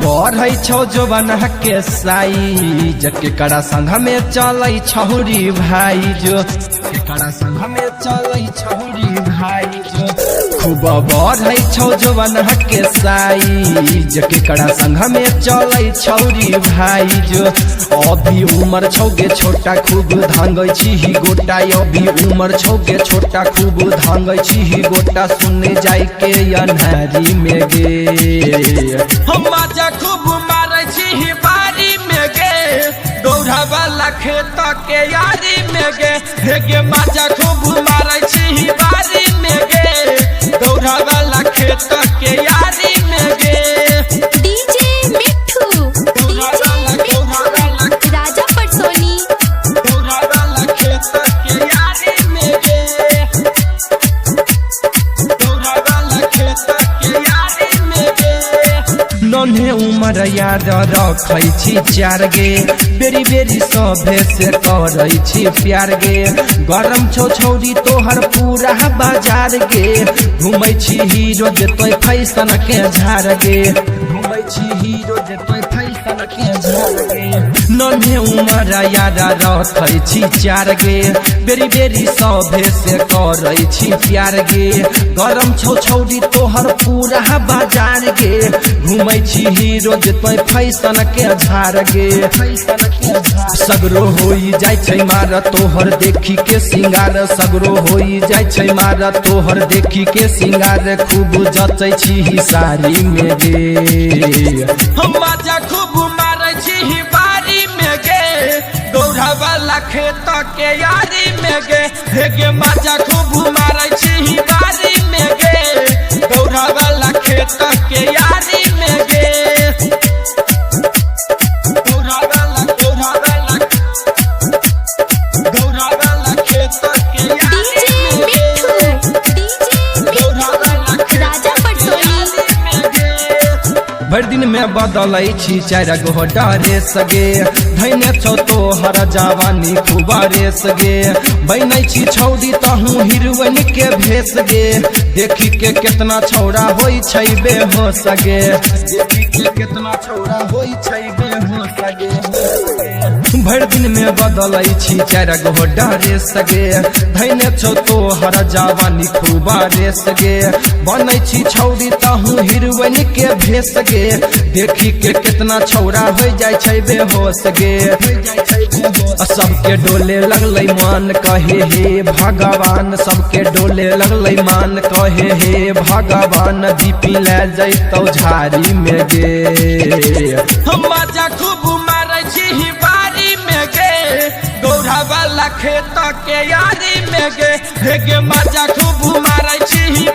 बढ़ई छौ जोबन के साई जके कड़ा संघ में चलई छौरी भाई जो कड़ा संघ में चलई छौरी भाई जो खूब बढ़ई छौ जोबन के साई जके कड़ा संघ में चलई छौरी भाई जो अभी उमर छौगे छोटा खूब धांगई छी गोटा अभी उमर छौगे छोटा खूब धांगई छी गोटा सुने जाय के अन्हारी में गे हम मजा खूब मारे छी बारी में गे दौड़ा वाला खेत के यारी में गे हेगे मजा खूब मारे छी बारी में गे दौड़ा वाला खेत के यारी में गे डीजे मिठू राजा पटसोनी दौड़ा वाला खेत के यारी में गे दौड़ा वाला खेत के यारी में गे नन्हे उमर याद रखै छी चार गे बेरी बेरी सभे से करै छी प्यार गे गरम छौ छौरी तोहर पूरा बाजार गे घूमै छी हीरो देतै फैशन के झार गे घूमै छी हीरो देतै फैशन के झार गे नन्हे उमर याद रखै छी चार गे बेरी बेरी सभे से करै छी प्यार गे गरम छौ छौरी तोहर पूरा बाजार गे घूमै छी हीरो देतै फैशन के झार गे सगरो होई जाय छै मार तोहर देखी के सिंगार सगरो होई जाय छै मार तोहर देखी के सिंगार खूब जचै छी साड़ी में गे हम मजा खूब मारे छी बारी में गे दौड़ा वाला खेत के यारी में गे हेगे मजा खूब मारे छी बारी में गे दौड़ा वाला खेत के यारी में गे दौड़ा वाला खेत के यारी में गे राजा पटसोनी भर दिन में बदलै छी चार गो डरे सगे धैने छौ तोहर जवानी खूब रेस गे बनै छी छौरी तहूँ हीरोइन के भेस गे देखी के केतना छौरा होई छै बेहोश गे देखी के केतना छौरा होई छै बेहोश गे भर दिन में बदलै छी चार गो डरे सगे धैने छौ तोहर जवानी खूब रेस गे बनै छी छौरी तहूँ हीरोइन के भेस गे देखी के कितना छौरा हो जाय छै बेहोश गे सबके डोले लगलै मान कहे हे भगवान सबके डोले लगलै मान कहे हे भगवान दीपी ले जैतौ झाड़ी में गे हम मजा खूब मारे छी बारी में गे दौड़ा वाला खेत के यारी में गे हेगे मजा खूब मारे छी